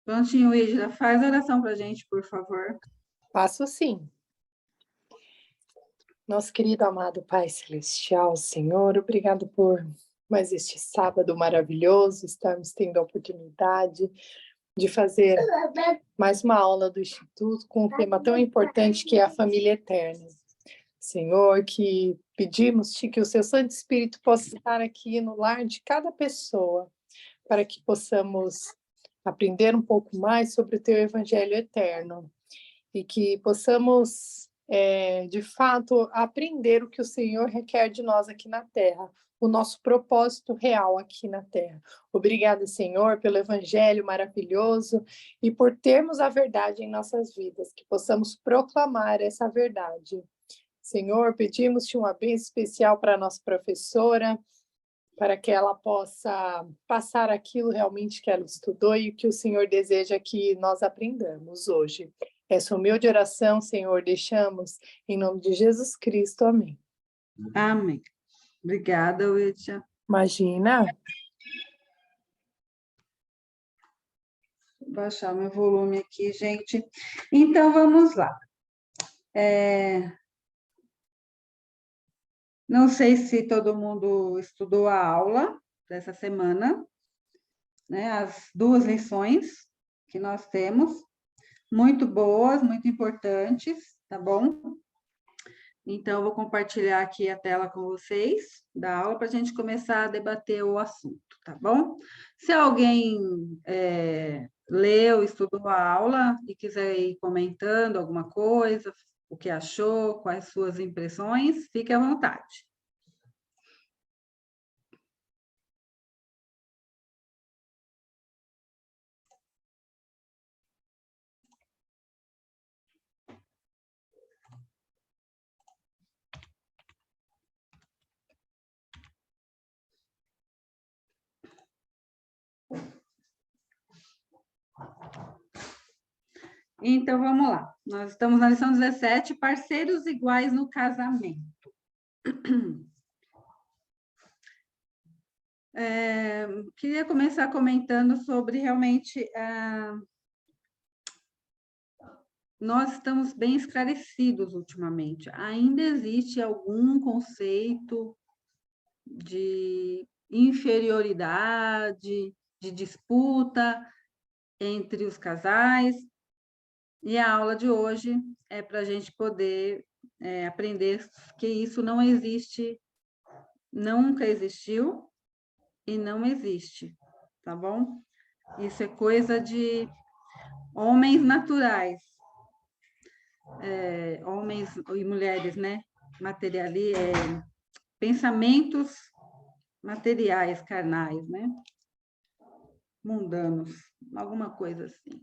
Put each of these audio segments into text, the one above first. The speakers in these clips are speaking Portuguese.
Prontinho, Ígida, faz a oração para a gente, por favor. Faço sim. Nosso querido amado Pai Celestial, Senhor, obrigado por mais este sábado maravilhoso, estarmos tendo a oportunidade de fazer mais uma aula do Instituto com um tema tão importante que é a família eterna. Senhor, que pedimos-te que o seu Santo Espírito possa estar aqui no lar de cada pessoa, para que possamos aprender um pouco mais sobre o teu Evangelho eterno e que possamos, de fato, aprender o que o Senhor requer de nós aqui na Terra, o nosso propósito real aqui na Terra. Obrigada, Senhor, pelo Evangelho maravilhoso e por termos a verdade em nossas vidas, que possamos proclamar essa verdade. Senhor, pedimos-te uma bênção especial para a nossa professora, para que ela possa passar aquilo realmente que ela estudou e o que o Senhor deseja que nós aprendamos hoje. Essa humilde oração, Senhor, deixamos em nome de Jesus Cristo. Amém. Amém. Obrigada, Ígida. Imagina. Vou baixar meu volume aqui, gente. Então, vamos lá. Não sei se todo mundo estudou a aula dessa semana, né? As 2 lições que nós temos, muito boas, muito importantes, tá bom? Então, eu vou compartilhar aqui a tela com vocês da aula para a gente começar a debater o assunto, tá bom? Se alguém leu, estudou a aula e quiser ir comentando alguma coisa, o que achou, quais suas impressões, fique à vontade. Então, vamos lá. Nós estamos na lição 17, parceiros iguais no casamento. Queria começar comentando sobre realmente... nós estamos bem esclarecidos ultimamente. Ainda existe algum conceito de inferioridade, de disputa entre os casais, e a aula de hoje é para a gente poder aprender que isso não existe, nunca existiu e não existe, tá bom? Isso é coisa de homens naturais, homens e mulheres, né? Pensamentos materiais, carnais, né? Mundanos, alguma coisa assim.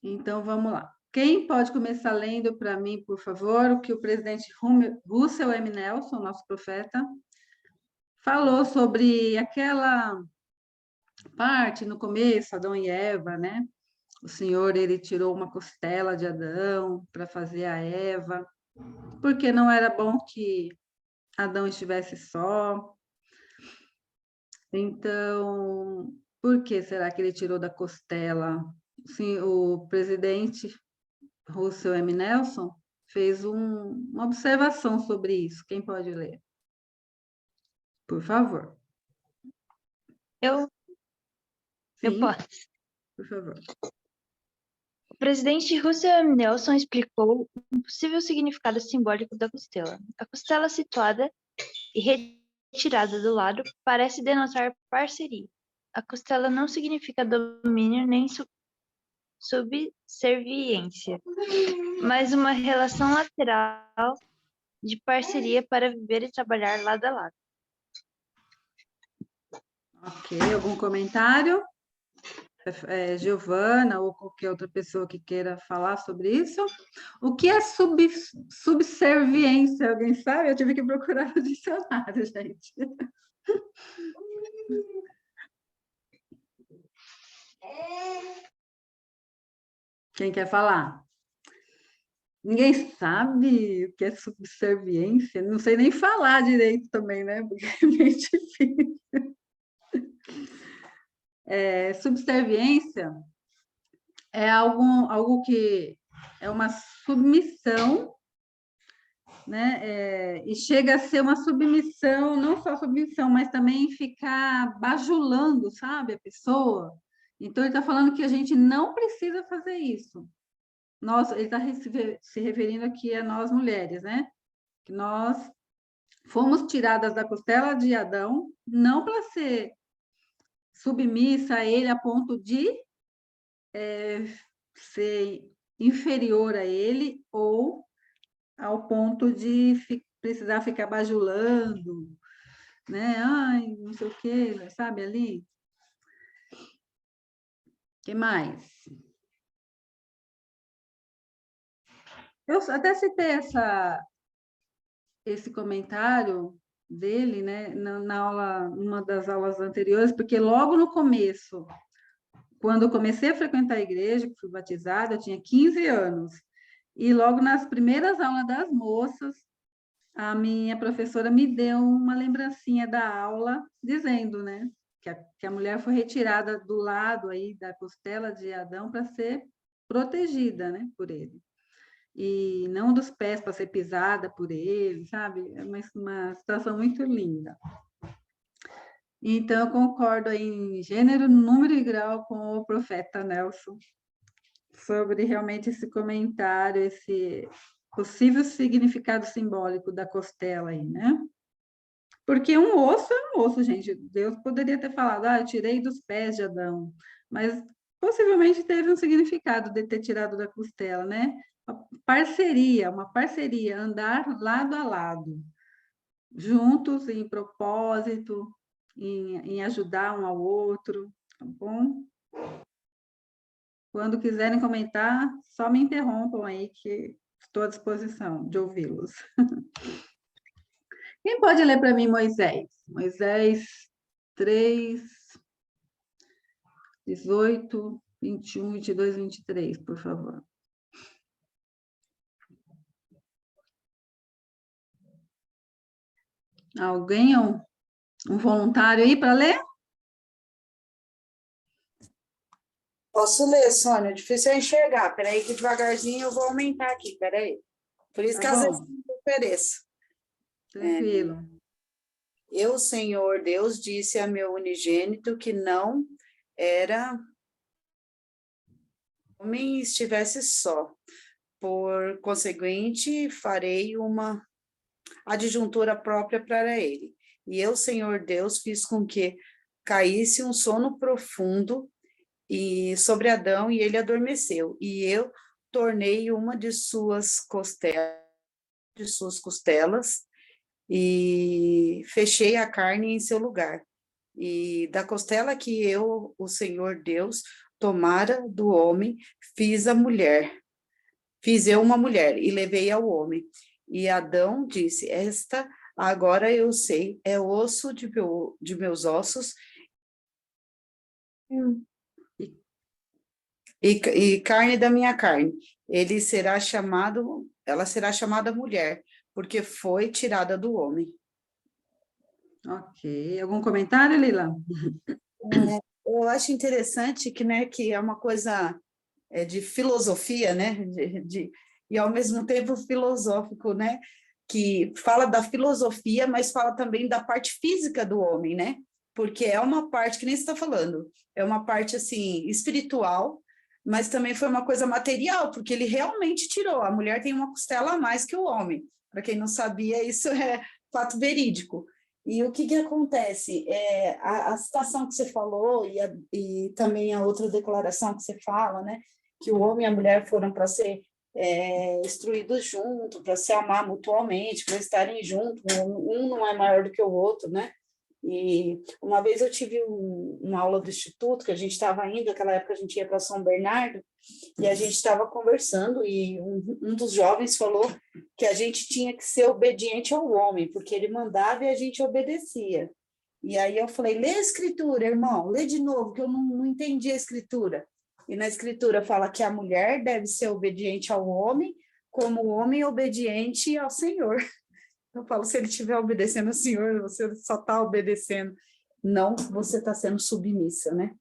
Então, vamos lá. Quem pode começar lendo para mim, por favor, o que o presidente Russell M. Nelson, nosso profeta, falou sobre aquela parte no começo, Adão e Eva, né? O Senhor, ele tirou uma costela de Adão para fazer a Eva, porque não era bom que Adão estivesse só. Então, por que será que ele tirou da costela? Sim, o presidente Russell M. Nelson fez uma observação sobre isso. Quem pode ler? Por favor. Eu Sim, posso. por favor. O presidente Russell M. Nelson explicou um possível significado simbólico da costela. A costela situada e retirada do lado parece denotar parceria. A costela não significa domínio nem subserviência, mas uma relação lateral de parceria para viver e trabalhar lado a lado. Ok, algum comentário? Giovana ou qualquer outra pessoa que queira falar sobre isso? O que é subserviência? Alguém sabe? Eu tive que procurar no dicionário, gente. Quem quer falar? Ninguém sabe o que é subserviência? Não sei nem falar direito também, né? Porque é meio difícil. Subserviência é algo que é uma submissão, né? E chega a ser uma submissão, não só submissão, mas também ficar bajulando, sabe, a pessoa. Então, ele está falando que a gente não precisa fazer isso. Ele está se referindo aqui a nós mulheres, né? Que nós fomos tiradas da costela de Adão, não para ser submissa a ele a ponto de ser inferior a ele ou ao ponto de precisar ficar bajulando, né? Ai, não sei o quê, sabe ali? O que mais? Eu até citei esse comentário dele, né, numa das aulas anteriores, porque logo no começo, quando eu comecei a frequentar a igreja, que fui batizada, eu tinha 15 anos, e logo nas primeiras aulas das moças, a minha professora me deu uma lembrancinha da aula, dizendo, né, que a mulher foi retirada do lado aí da costela de Adão para ser protegida, né, por ele. E não dos pés para ser pisada por ele, sabe? É uma situação muito linda. Então, eu concordo aí em gênero, número e grau com o profeta Nelson sobre realmente esse comentário, esse possível significado simbólico da costela aí, né? Porque um osso é um osso, gente. Deus poderia ter falado, eu tirei dos pés de Adão, mas possivelmente teve um significado de ter tirado da costela, né? Uma parceria, andar lado a lado, juntos em propósito, em ajudar um ao outro, tá bom? Quando quiserem comentar, só me interrompam aí, que estou à disposição de ouvi-los. Quem pode ler para mim Moisés? Moisés 3, 18, 21, 22, 23, por favor. Alguém, um voluntário aí para ler? Posso ler, Sônia? Difícil é enxergar. Peraí que devagarzinho eu vou aumentar aqui, peraí. Por isso que às vezes eu ofereço. Tranquilo. Eu, Senhor Deus, disse a meu unigênito que não era homem estivesse só. Por conseguinte, farei uma adjuntura própria para ele. E eu, Senhor Deus, fiz com que caísse um sono profundo e sobre Adão, e ele adormeceu. E eu tornei uma de suas costelas, e fechei a carne em seu lugar. E da costela que eu, o Senhor Deus, tomara do homem, fiz eu uma mulher, e levei ao homem. E Adão disse, esta agora eu sei, é osso de meus ossos, e carne da minha carne. Ela será chamada mulher, porque foi tirada do homem. Ok. Algum comentário, Lila? Eu acho interessante que é uma coisa de filosofia, né? E ao mesmo tempo filosófico, né? Que fala da filosofia, mas fala também da parte física do homem, né? Porque é uma parte, que nem você está falando, é uma parte assim espiritual, mas também foi uma coisa material, porque ele realmente tirou. A mulher tem uma costela a mais que o homem. Para quem não sabia, isso é fato verídico. E o que acontece? A situação que você falou e também a outra declaração que você fala, né? Que o homem e a mulher foram para ser instruídos juntos, para se amar mutuamente, para estarem juntos, um não é maior do que o outro, né? E uma vez eu tive uma aula do Instituto, que a gente estava indo, naquela época a gente ia para São Bernardo, e a gente estava conversando, e um dos jovens falou que a gente tinha que ser obediente ao homem, porque ele mandava e a gente obedecia. E aí eu falei, lê a escritura, irmão, lê de novo, que eu não entendi a escritura. E na escritura fala que a mulher deve ser obediente ao homem, como o homem obediente ao Senhor. Eu falo, se ele estiver obedecendo ao Senhor, você só está obedecendo. Não, você está sendo submissa, né?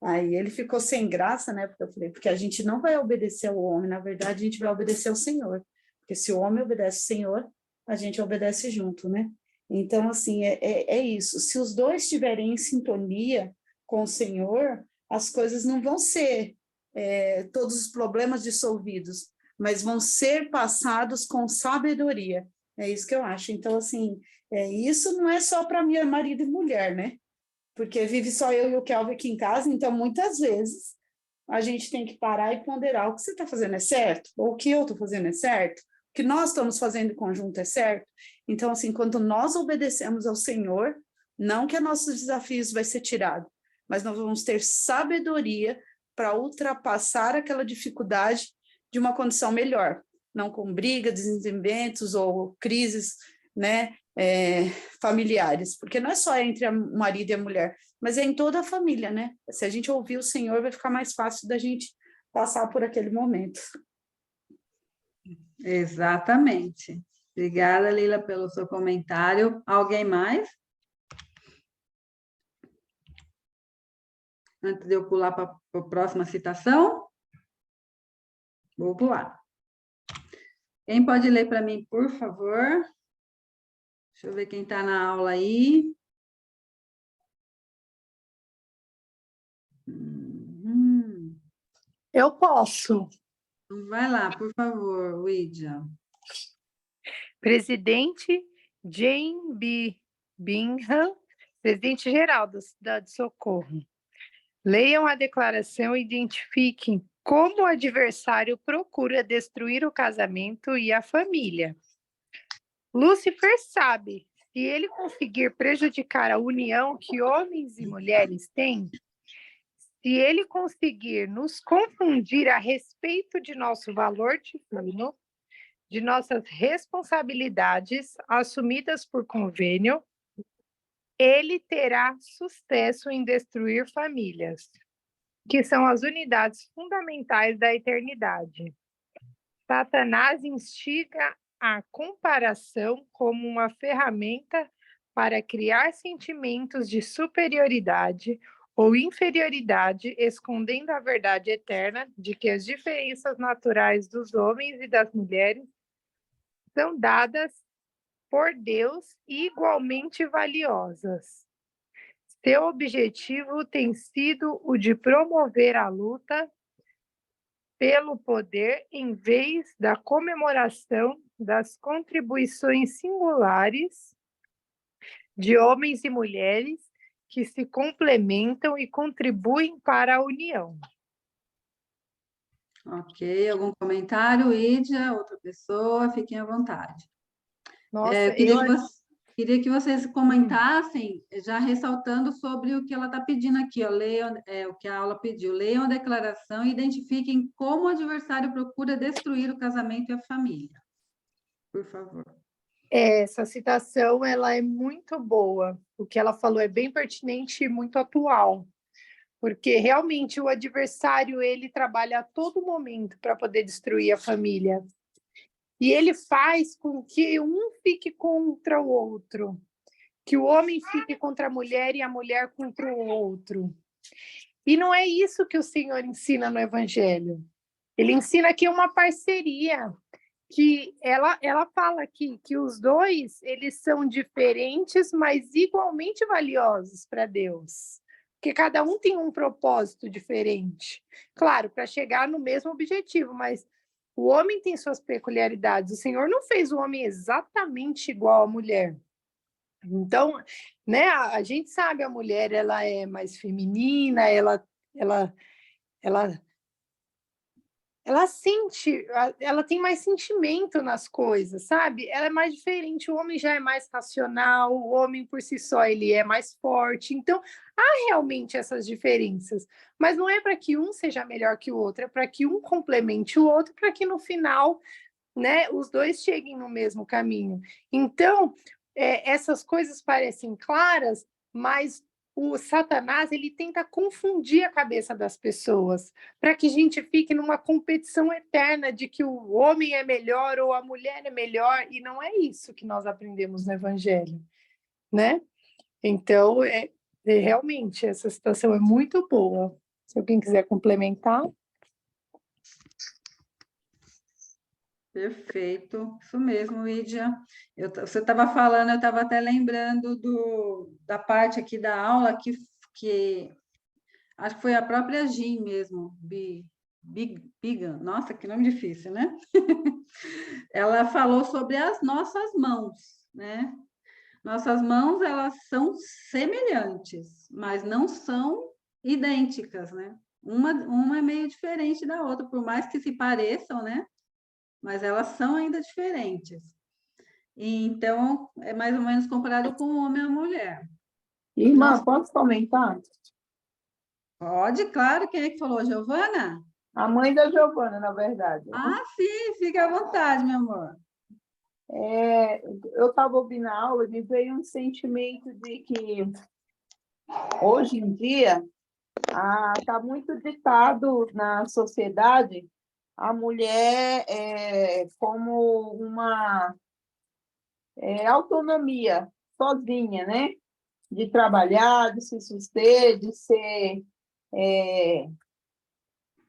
Aí ele ficou sem graça, né? Porque eu falei, porque a gente não vai obedecer ao homem, na verdade, a gente vai obedecer ao Senhor. Porque se o homem obedece ao Senhor, a gente obedece junto, né? Então, assim, é isso. Se os dois estiverem em sintonia com o Senhor, as coisas não vão ser todos os problemas dissolvidos, mas vão ser passados com sabedoria. É isso que eu acho. Então, assim, isso não é só para minha marido e mulher, né? Porque vive só eu e o Kelvin aqui em casa, então muitas vezes a gente tem que parar e ponderar o que você está fazendo é certo, ou o que eu estou fazendo é certo, o que nós estamos fazendo em conjunto é certo. Então, assim, quando nós obedecemos ao Senhor, não que nossos desafios vai ser tirado, mas nós vamos ter sabedoria para ultrapassar aquela dificuldade de uma condição melhor, não com brigas, desentendimentos ou crises, né, familiares, porque não é só entre o marido e a mulher, mas é em toda a família, né? Se a gente ouvir o Senhor, vai ficar mais fácil da gente passar por aquele momento. Exatamente. Obrigada, Lila, pelo seu comentário. Alguém mais? Antes de eu pular para a próxima citação? Vou pular. Quem pode ler para mim, por favor? Deixa eu ver quem está na aula aí. Eu posso. Vai lá, por favor, Widia. Presidente Jane B. Bingham, presidente-geral da Cidade de Socorro. Leiam a declaração e identifiquem como o adversário procura destruir o casamento e a família. Lúcifer sabe, se ele conseguir prejudicar a união que homens e mulheres têm, se ele conseguir nos confundir a respeito de nosso valor divino, de nossas responsabilidades assumidas por convênio, ele terá sucesso em destruir famílias, que são as unidades fundamentais da eternidade. Satanás instiga a comparação como uma ferramenta para criar sentimentos de superioridade ou inferioridade, escondendo a verdade eterna de que as diferenças naturais dos homens e das mulheres são dadas por Deus igualmente valiosas. Seu objetivo tem sido o de promover a luta pelo poder em vez da comemoração das contribuições singulares de homens e mulheres que se complementam e contribuem para a união. Ok, algum comentário, Ídia? Outra pessoa? Fiquem à vontade. Nossa, queria que vocês comentassem, já ressaltando sobre o que ela está pedindo aqui, ó, leiam, o que a aula pediu. Leiam a declaração e identifiquem como o adversário procura destruir o casamento e a família. Por favor. Essa citação ela é muito boa. O que ela falou é bem pertinente e muito atual. Porque realmente o adversário ele trabalha a todo momento para poder destruir a família. E ele faz com que um fique contra o outro, que o homem fique contra a mulher e a mulher contra o outro. E não é isso que o Senhor ensina no Evangelho. Ele ensina que é uma parceria, que ela fala aqui que os dois eles são diferentes, mas igualmente valiosos para Deus. Porque cada um tem um propósito diferente. Claro, para chegar no mesmo objetivo, mas o homem tem suas peculiaridades. O Senhor não fez o homem exatamente igual à mulher. Então, né, a gente sabe, a mulher ela é mais feminina, ela sente, ela tem mais sentimento nas coisas, sabe? Ela é mais diferente, o homem já é mais racional, o homem por si só ele é mais forte. Então, há realmente essas diferenças, mas não é para que um seja melhor que o outro, é para que um complemente o outro, para que no final, né, os dois cheguem no mesmo caminho. Então, essas coisas parecem claras, mas o Satanás ele tenta confundir a cabeça das pessoas para que a gente fique numa competição eterna de que o homem é melhor ou a mulher é melhor, e não é isso que nós aprendemos no Evangelho, né? Então, realmente, essa situação é muito boa. Se alguém quiser complementar. Perfeito, isso mesmo, Lídia. Você estava falando, eu estava até lembrando da parte aqui da aula que acho que foi a própria Jean mesmo, Bigan, nossa, que nome difícil, né? Ela falou sobre as nossas mãos, né? Nossas mãos, elas são semelhantes, mas não são idênticas, né? Uma é meio diferente da outra, por mais que se pareçam, né? Mas elas são ainda diferentes. E, então, é mais ou menos comparado com o homem e a mulher. Irmã, posso comentar? Pode, claro. Quem é que falou? Giovana? A mãe da Giovana, na verdade. Ah, sim, fica à vontade, meu amor. Eu estava ouvindo a aula e me veio um sentimento de que, hoje em dia, está muito ditado na sociedade a mulher como uma autonomia sozinha, né? De trabalhar, de se suster, de ser...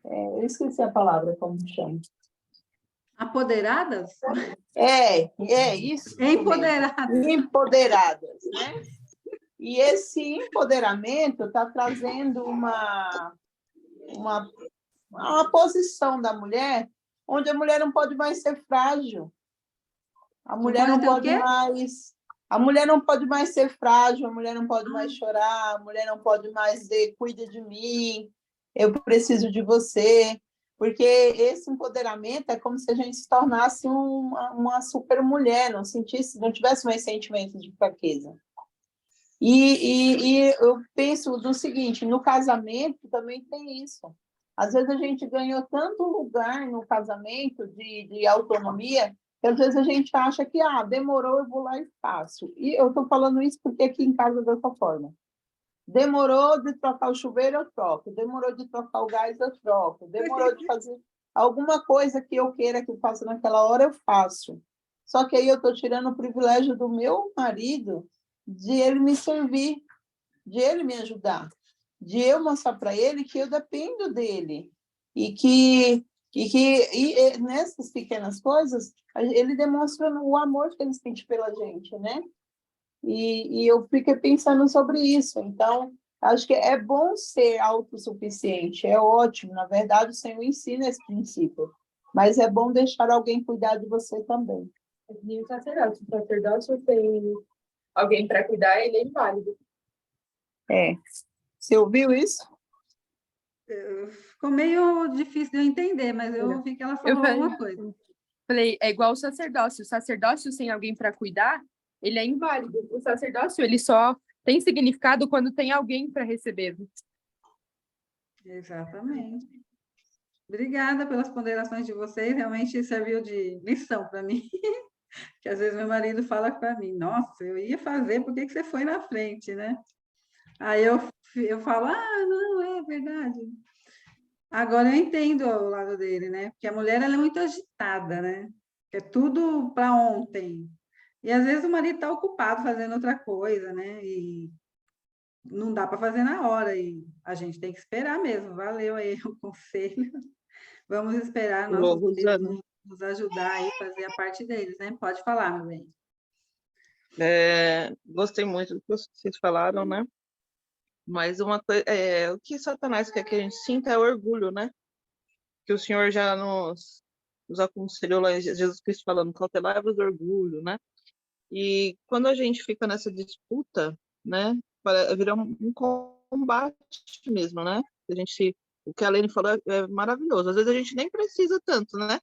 eu esqueci a palavra, como chama. Apoderadas? Isso. Empoderadas. Empoderadas, né? E esse empoderamento está trazendo uma posição da mulher onde a mulher não pode mais ser frágil. A mulher não pode mais... A mulher não pode mais ser frágil, a mulher não pode mais chorar, a mulher não pode mais dizer, cuida de mim, eu preciso de você. Porque esse empoderamento é como se a gente se tornasse uma super mulher, não tivesse mais sentimentos de fraqueza. E eu penso no seguinte, no casamento também tem isso. Às vezes a gente ganhou tanto lugar no casamento de autonomia, que às vezes a gente acha que demorou, eu vou lá e faço. E eu estou falando isso porque aqui em casa é dessa forma. Demorou de trocar o chuveiro, eu troco. Demorou de trocar o gás, eu troco. Demorou de fazer alguma coisa que eu queira que eu faça naquela hora, eu faço. Só que aí eu estou tirando o privilégio do meu marido de ele me servir, de ele me ajudar, de eu mostrar para ele que eu dependo dele. E nessas pequenas coisas, ele demonstra o amor que ele sente pela gente, né? E eu fiquei pensando sobre isso. Então, acho que é bom ser autossuficiente, é ótimo. Na verdade, o Senhor ensina esse princípio. Mas é bom deixar alguém cuidar de você também. E o sacerdócio tem alguém para cuidar, ele é inválido. Você ouviu isso? Ficou meio difícil de eu entender, mas eu ouvi que ela falou alguma coisa. Falei, é igual o sacerdócio. O sacerdócio sem alguém para cuidar, ele é inválido. O sacerdócio, ele só tem significado quando tem alguém para receber. Exatamente. Obrigada pelas ponderações de vocês, realmente serviu de lição para mim. Que às vezes meu marido fala para mim, nossa, eu ia fazer, por que você foi na frente, né? Aí eu falo, não, é verdade. Agora eu entendo o lado dele, né? Porque a mulher ela é muito agitada, né? É tudo para ontem. E às vezes o marido está ocupado fazendo outra coisa, né? E não dá para fazer na hora. E a gente tem que esperar mesmo. Valeu aí o conselho. Vamos esperar nossos maridos nos ajudar aí a fazer a parte deles, né? Pode falar, meu bem. Gostei muito do que vocês falaram, né? Mas uma coisa, o que Satanás quer que a gente sinta é orgulho, né? Que o Senhor já nos aconselhou lá em Jesus Cristo falando, cautelai-vos do orgulho, né? E quando a gente fica nessa disputa, né? Virar um combate mesmo, né? O que a Lene falou é maravilhoso. Às vezes a gente nem precisa tanto, né?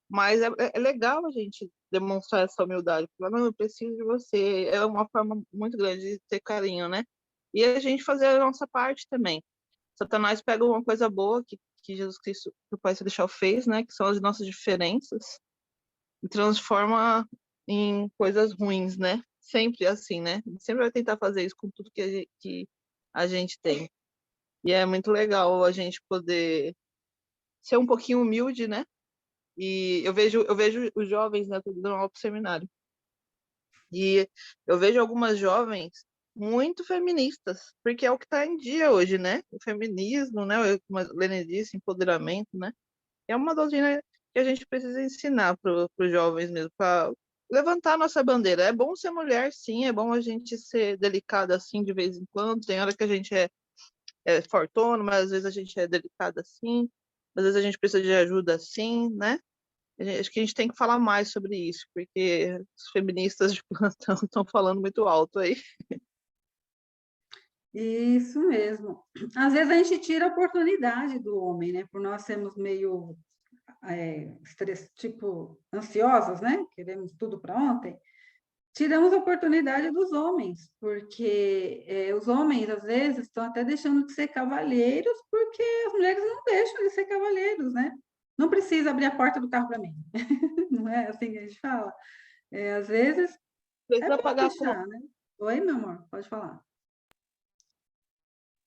Mas é legal a gente demonstrar essa humildade. Falar, não, eu preciso de você. É uma forma muito grande de ter carinho, né? E a gente fazer a nossa parte também. Satanás pega uma coisa boa que Jesus Cristo, que o Pai Celestial fez, né? Que são as nossas diferenças, e transforma em coisas ruins, né? Sempre assim, né? Sempre vai tentar fazer isso com tudo que a gente tem. E é muito legal a gente poder ser um pouquinho humilde, né? E eu vejo os jovens, né? Tô dando aula pro seminário. E eu vejo algumas jovens muito feministas, porque é o que está em dia hoje, né? O feminismo, né? Como a Lene disse, empoderamento, né? É uma doutrina que a gente precisa ensinar para os jovens mesmo, para levantar a nossa bandeira. É bom ser mulher, sim, é bom a gente ser delicada assim de vez em quando. Tem hora que a gente é fortuna, mas às vezes a gente é delicada assim, às vezes a gente precisa de ajuda assim, né? Acho que a gente tem que falar mais sobre isso, porque os feministas de plantão estão falando muito alto aí. Isso mesmo. Às vezes a gente tira a oportunidade do homem, né? Por nós sermos meio tipo ansiosos, né? Queremos tudo para ontem. Tiramos a oportunidade dos homens, porque os homens às vezes estão até deixando de ser cavalheiros, porque as mulheres não deixam de ser cavalheiros, né? Não precisa abrir a porta do carro para mim. Não é assim que a gente fala. Às vezes é Precisa bom pagar a conta, deixar, né? Oi, meu amor, pode falar.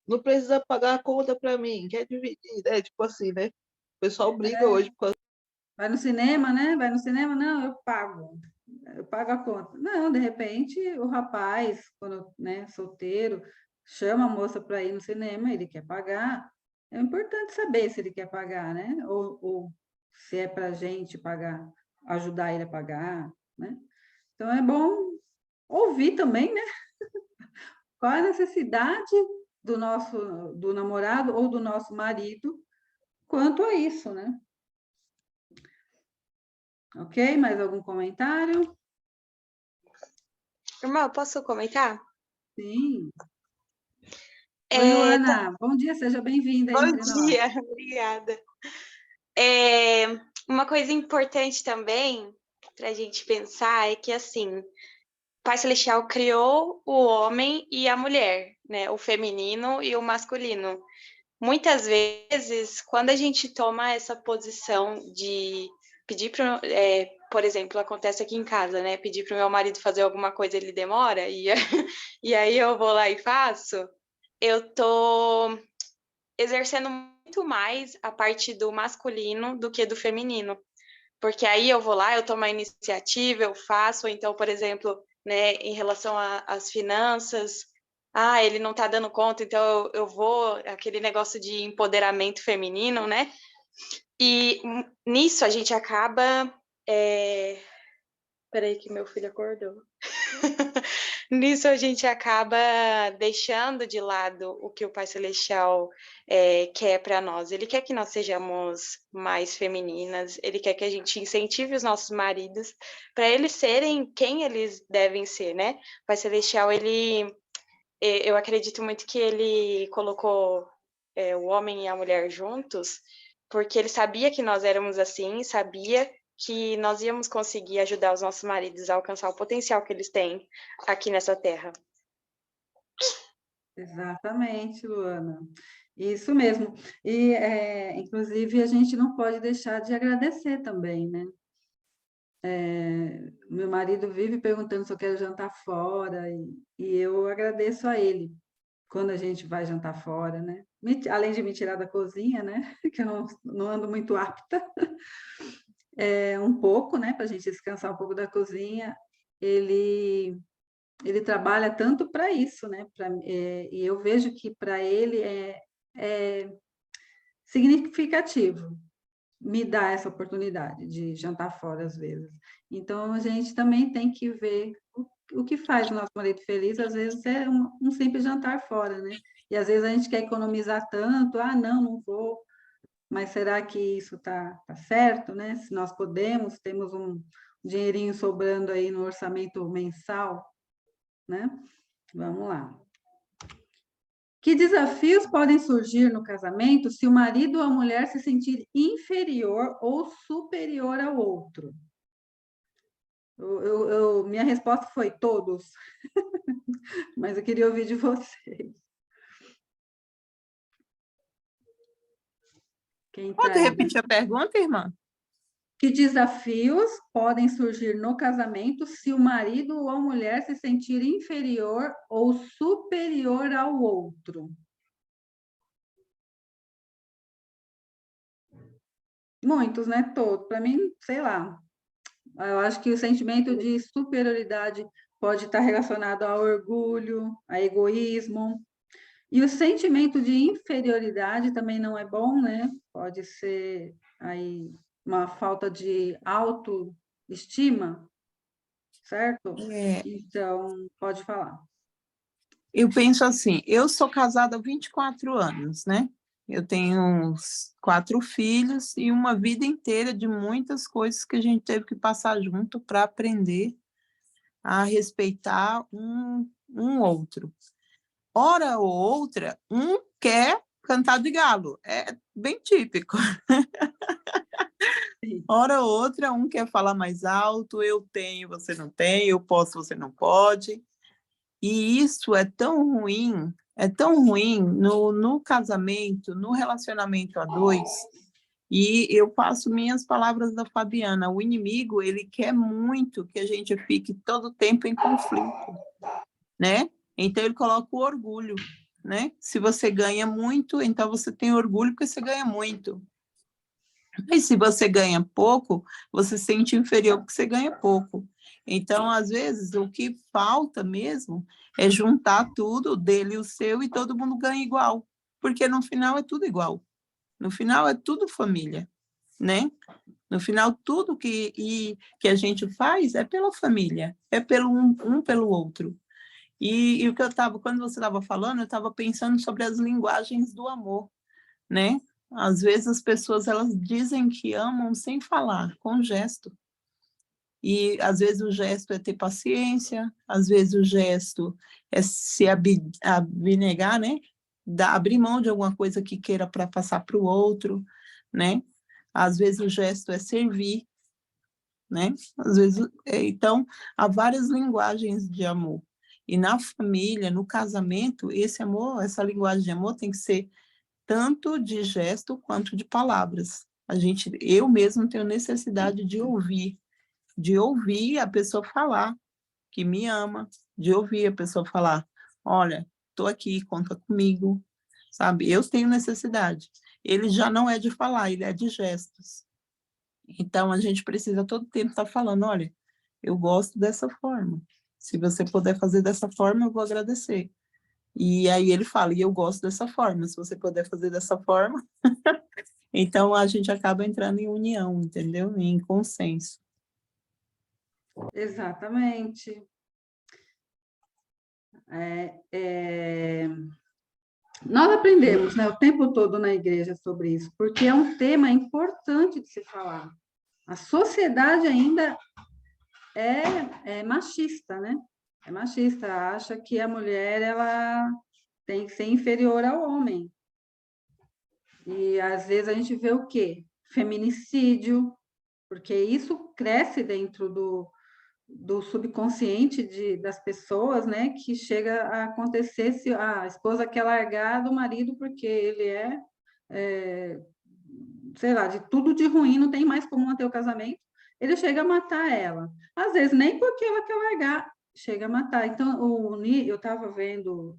não precisa pagar a conta para mim, quer dividir, né? Tipo assim, né? O pessoal briga hoje por causa. Vai no cinema, né? Vai no cinema, não, eu pago a conta. Não, de repente, o rapaz, quando, né, solteiro, chama a moça para ir no cinema, ele quer pagar. É importante saber se ele quer pagar, né? Ou se é para a gente pagar, ajudar ele a pagar, né? Então, é bom ouvir também, né? Qual é a necessidade do namorado ou do nosso marido quanto a isso, né? Ok? Mais algum comentário? Irmã, posso comentar? Sim. Oi, É, Luana. Bom dia, seja bem-vinda bom entre nós. dia, obrigada. Uma coisa importante também para a gente pensar é que, assim, o Pai Celestial criou o homem e a mulher, né? O feminino e o masculino. Muitas vezes, quando a gente toma essa posição de pedir para, por exemplo, acontece aqui em casa, né? Pedir para o meu marido fazer alguma coisa, ele demora, e, e aí eu vou lá e faço, eu tô exercendo muito mais a parte do masculino do que do feminino. Porque aí eu vou lá, eu tomo a iniciativa, eu faço, ou então, por exemplo, né, em relação às finanças, ele não está dando conta, então eu vou, aquele negócio de empoderamento feminino, né? E nisso a gente acaba. Peraí, que meu filho acordou. Nisso a gente acaba deixando de lado o que o Pai Celestial quer para nós. Ele quer que nós sejamos mais femininas, ele quer que a gente incentive os nossos maridos para eles serem quem eles devem ser, né? O Pai Celestial, eu acredito muito que ele colocou o homem e a mulher juntos, porque ele sabia que nós éramos assim, sabia que nós íamos conseguir ajudar os nossos maridos a alcançar o potencial que eles têm aqui nessa terra. Exatamente, Luana. Isso mesmo. E, inclusive, a gente não pode deixar de agradecer também, né? Meu marido vive perguntando se eu quero jantar fora, e eu agradeço a ele quando a gente vai jantar fora, né? Além de me tirar da cozinha, né? Que eu não ando muito apta, um pouco, né? Para a gente descansar um pouco da cozinha. Ele trabalha tanto para isso, né? E eu vejo que para ele é significativo me dar essa oportunidade de jantar fora às vezes. Então, a gente também tem que ver o que faz o nosso marido feliz, às vezes é um simples jantar fora, né? E às vezes a gente quer economizar tanto, não vou, mas será que isso tá certo, né? Se nós temos um dinheirinho sobrando aí no orçamento mensal, né? Vamos lá. Que desafios podem surgir no casamento se o marido ou a mulher se sentir inferior ou superior ao outro? Minha resposta foi todos, mas eu queria ouvir de vocês. Quem tá Pode aí? repetir a pergunta, irmã? Que desafios podem surgir no casamento se o marido ou a mulher se sentir inferior ou superior ao outro? Muitos, né? Todos. Para mim, sei lá. Eu acho que o sentimento de superioridade pode estar relacionado a orgulho, a egoísmo. E o sentimento de inferioridade também não é bom, né? Pode ser aí uma falta de autoestima, certo? Então, pode falar. Eu penso assim, eu sou casada há 24 anos, né? Eu tenho uns 4 filhos e uma vida inteira de muitas coisas que a gente teve que passar junto para aprender a respeitar um outro. Hora ou outra, um quer cantar de galo, é bem típico. Hora ou outra, um quer falar mais alto, eu tenho, você não tem, eu posso, você não pode. E isso é tão ruim no casamento, no relacionamento a dois. E eu passo minhas palavras da Fabiana, o inimigo, ele quer muito que a gente fique todo tempo em conflito, né? Então ele coloca o orgulho, né? Se você ganha muito, então você tem orgulho porque você ganha muito. Mas se você ganha pouco, você se sente inferior porque você ganha pouco. Então, às vezes, o que falta mesmo é juntar tudo, o dele e o seu, e todo mundo ganha igual. Porque no final é tudo igual. No final é tudo família, né? No final, tudo que a gente faz é pela família, é pelo um pelo outro. E o que quando você estava falando, eu estava pensando sobre as linguagens do amor, né? Às vezes as pessoas elas dizem que amam sem falar, com gesto. E às vezes o gesto é ter paciência, às vezes o gesto é se abnegar, né? Abrir mão de alguma coisa que queira para passar para o outro, né? Às vezes o gesto é servir, né? Às vezes, então, há várias linguagens de amor. E na família, no casamento, esse amor, essa linguagem de amor tem que ser tanto de gesto quanto de palavras. Eu mesmo tenho necessidade de ouvir a pessoa falar que me ama, de ouvir a pessoa falar, olha, estou aqui, conta comigo, sabe? Eu tenho necessidade. Ele já não é de falar, ele é de gestos. Então, a gente precisa todo tempo estar falando, olha, eu gosto dessa forma. Se você puder fazer dessa forma, eu vou agradecer. E aí ele fala, e eu gosto dessa forma, se você puder fazer dessa forma. Então, a gente acaba entrando em união, entendeu? Em consenso. Exatamente. Nós aprendemos, né, o tempo todo na igreja sobre isso, porque é um tema importante de se falar. A sociedade ainda é machista, né? É machista, acha que a mulher ela tem que ser inferior ao homem. E às vezes a gente vê o quê? Feminicídio, porque isso cresce dentro do subconsciente das pessoas, né? Que chega a acontecer se a esposa quer largar do marido porque ele sei lá, de tudo de ruim, não tem mais como manter o casamento, ele chega a matar ela. Às vezes, nem porque ela quer largar, chega a matar. Então, eu estava vendo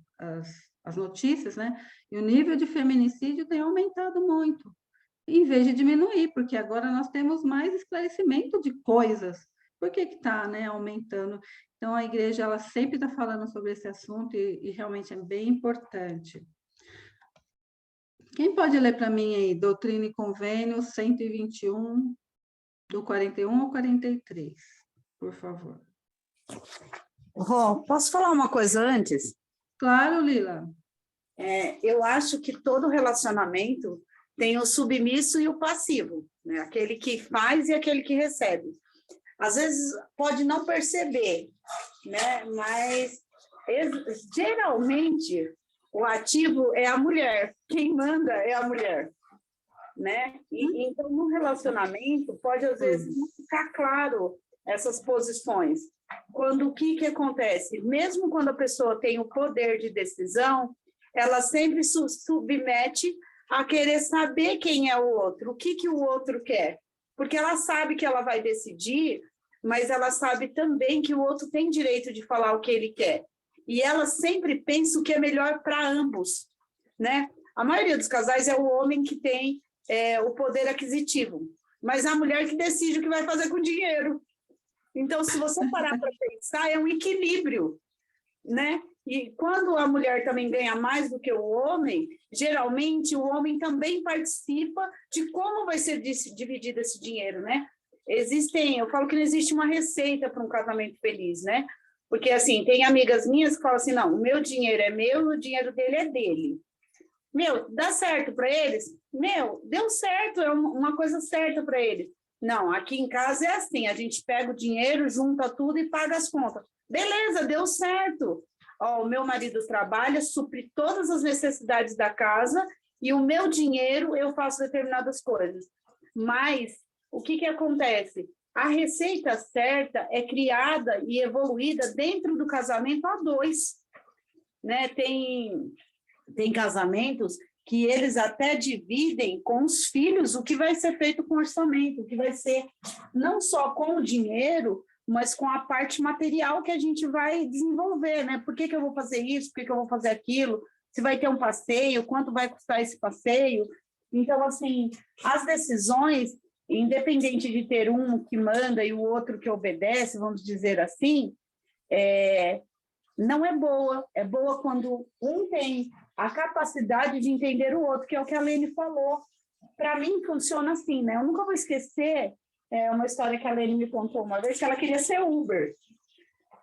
as notícias, né? E o nível de feminicídio tem aumentado muito, em vez de diminuir, porque agora nós temos mais esclarecimento de coisas. Por que está, né, aumentando? Então, a igreja ela sempre está falando sobre esse assunto e realmente é bem importante. Quem pode ler para mim aí, Doutrina e Convênio 121, do 41 ao 43, por favor. Rô, posso falar uma coisa antes? Claro, Lila. Eu acho que todo relacionamento tem o submisso e o passivo, né? Aquele que faz e aquele que recebe. Às vezes pode não perceber, né? Mas geralmente o ativo é a mulher, quem manda é a mulher, né? Então no relacionamento pode às vezes não ficar claro essas posições. Quando o que acontece? Mesmo quando a pessoa tem o poder de decisão, ela sempre se submete a querer saber quem é o outro, o que o outro quer. Porque ela sabe que ela vai decidir, mas ela sabe também que o outro tem direito de falar o que ele quer. E ela sempre pensa o que é melhor para ambos, né? A maioria dos casais é o homem que tem o poder aquisitivo, mas a mulher que decide o que vai fazer com o dinheiro. Então, se você parar para pensar, é um equilíbrio, né? E quando a mulher também ganha mais do que o homem, geralmente o homem também participa de como vai ser dividido esse dinheiro, né? Eu falo que não existe uma receita para um casamento feliz, né? Porque, assim, tem amigas minhas que falam assim, não, o meu dinheiro é meu, o dinheiro dele é dele. Meu, dá certo para eles? Meu, deu certo, é uma coisa certa para eles. Não, aqui em casa é assim, a gente pega o dinheiro, junta tudo e paga as contas. Beleza, deu certo. Ó, o meu marido trabalha, supre todas as necessidades da casa e o meu dinheiro eu faço determinadas coisas. Mas o que acontece? A receita certa é criada e evoluída dentro do casamento a dois, né? Tem casamentos que eles até dividem com os filhos o que vai ser feito com o orçamento, o que vai ser não só com o dinheiro, mas com a parte material que a gente vai desenvolver, né? Por que eu vou fazer isso? Por que eu vou fazer aquilo? Se vai ter um passeio, quanto vai custar esse passeio? Então, assim, as decisões, independente de ter um que manda e o outro que obedece, vamos dizer assim, não é boa. É boa quando um tem a capacidade de entender o outro, que é o que a Lene falou. Para mim, funciona assim, né? Eu nunca vou esquecer uma história que a Lene me contou uma vez, que ela queria ser Uber.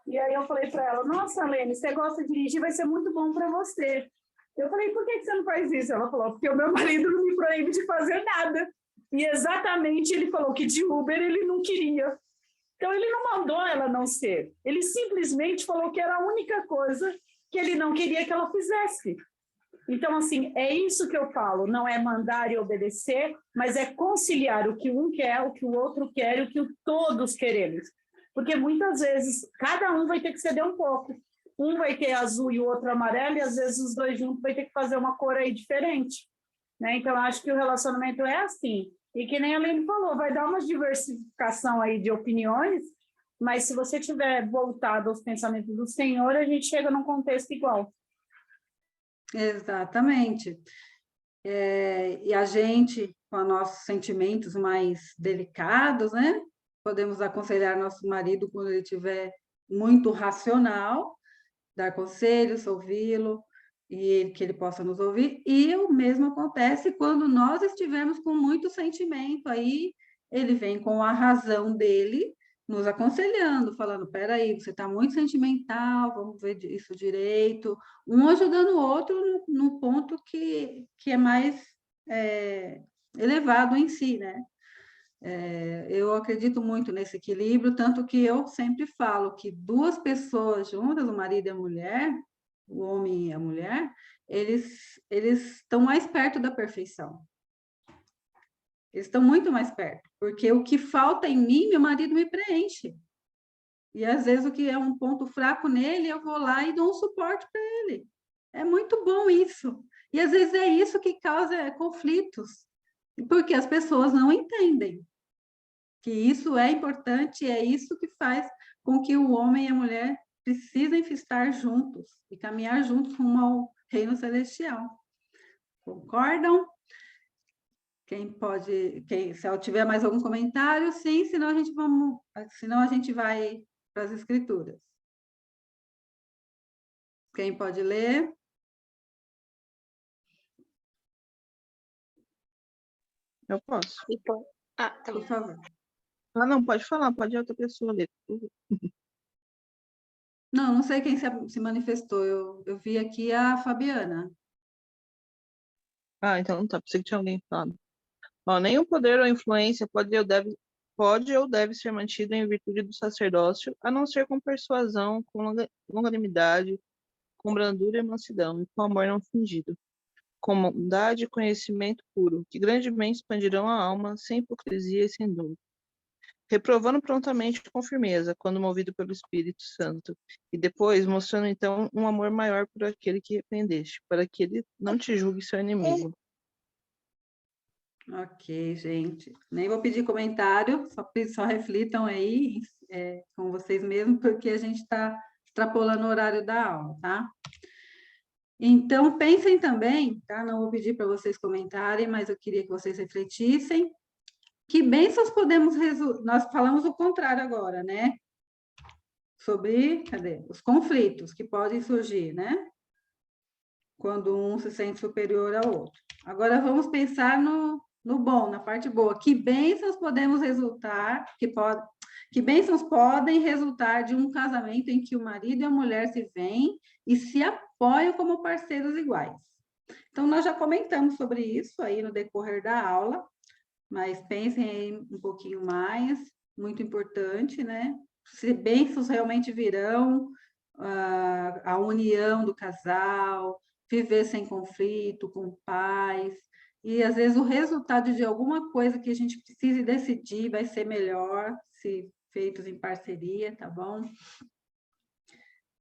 E aí eu falei para ela, nossa, Lene, você gosta de dirigir, vai ser muito bom para você. Eu falei, por que você não faz isso? Ela falou, porque o meu marido não me proíbe de fazer nada. E exatamente ele falou que de Uber ele não queria. Então, ele não mandou ela não ser. Ele simplesmente falou que era a única coisa que ele não queria que ela fizesse. Então, assim, é isso que eu falo. Não é mandar e obedecer, mas é conciliar o que um quer, o que o outro quer e o que todos queremos. Porque muitas vezes, cada um vai ter que ceder um pouco. Um vai ter azul e o outro amarelo, e às vezes os dois juntos vai ter que fazer uma cor aí diferente. Né? Então, acho que o relacionamento é assim. E que nem a Lene falou, vai dar uma diversificação aí de opiniões, mas se você tiver voltado aos pensamentos do Senhor, a gente chega num contexto igual. Exatamente. E a gente, com os nossos sentimentos mais delicados, né? Podemos aconselhar nosso marido quando ele estiver muito racional, dar conselhos, ouvi-lo, e que ele possa nos ouvir, e o mesmo acontece quando nós estivermos com muito sentimento, aí ele vem com a razão dele, nos aconselhando, falando, peraí, você está muito sentimental, vamos ver isso direito, um ajudando o outro no ponto que é mais elevado em si, né? Eu acredito muito nesse equilíbrio, tanto que eu sempre falo que duas pessoas juntas, o marido e a mulher, o homem e a mulher, eles estão mais perto da perfeição. Eles estão muito mais perto, porque o que falta em mim, meu marido me preenche. E, às vezes, o que é um ponto fraco nele, eu vou lá e dou um suporte para ele. É muito bom isso. E, às vezes, é isso que causa conflitos, porque as pessoas não entendem que isso é importante, é isso que faz com que o homem e a mulher precisem estar juntos e caminhar juntos rumo ao reino celestial. Concordam? Se eu tiver mais algum comentário, sim, senão a gente vai para as escrituras. Quem pode ler? Eu posso. Tá bom. Por favor. Não, pode falar, pode outra pessoa ler. Não sei quem se manifestou. Eu vi aqui a Fabiana. Então tá, pensei que tinha alguém falado. Nenhum poder ou influência pode ou deve ser mantido em virtude do sacerdócio, a não ser com persuasão, com longanimidade, com brandura e mansidão, e com amor não fingido, com bondade e conhecimento puro, que grandemente expandirão a alma, sem hipocrisia e sem dúvida. Reprovando prontamente com firmeza, quando movido pelo Espírito Santo, e depois mostrando então um amor maior por aquele que repreendeste, para que ele não te julgue seu inimigo. Ok, gente. Nem vou pedir comentário, só reflitam aí com vocês mesmos, porque a gente está extrapolando o horário da aula, tá? Então, pensem também, tá? Não vou pedir para vocês comentarem, mas eu queria que vocês refletissem. Que bênçãos podemos... Nós falamos o contrário agora, né? sobre, os conflitos que podem surgir, né? Quando um se sente superior ao outro. Agora vamos pensar no bom, na parte boa. Que bênçãos podemos resultar, que bênçãos podem resultar de um casamento em que o marido e a mulher se veem e se apoiam como parceiros iguais. Então, nós já comentamos sobre isso aí no decorrer da aula, mas pensem aí um pouquinho mais, muito importante, né? Se bênçãos realmente virão, a união do casal, viver sem conflito, com paz, e às vezes o resultado de alguma coisa que a gente precise decidir vai ser melhor se feitos em parceria, tá bom?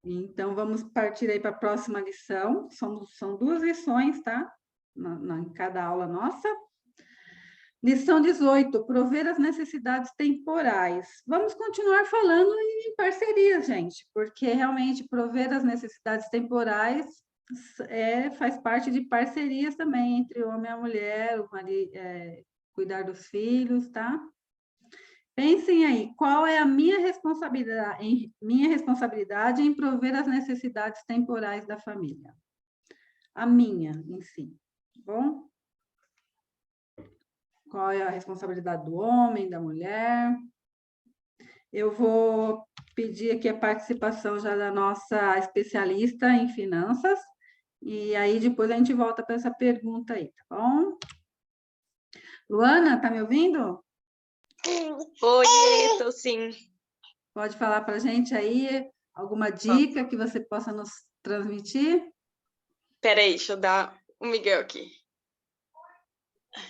Então, vamos partir aí para a próxima lição. São 2 lições, tá? Em cada aula nossa. Lição 18, prover as necessidades temporais. Vamos continuar falando em parcerias, gente, porque realmente prover as necessidades temporais faz parte de parcerias também entre o homem e a mulher, cuidar dos filhos, tá? Pensem aí, qual é a minha responsabilidade em prover as necessidades temporais da família? A minha, em si, tá bom? Qual é a responsabilidade do homem, da mulher? Eu vou pedir aqui a participação já da nossa especialista em finanças, e aí depois a gente volta para essa pergunta aí, tá bom? Luana, tá me ouvindo? Oi, estou sim. Pode falar para a gente aí alguma dica que você possa nos transmitir? Espera aí, deixa eu dar o Miguel aqui.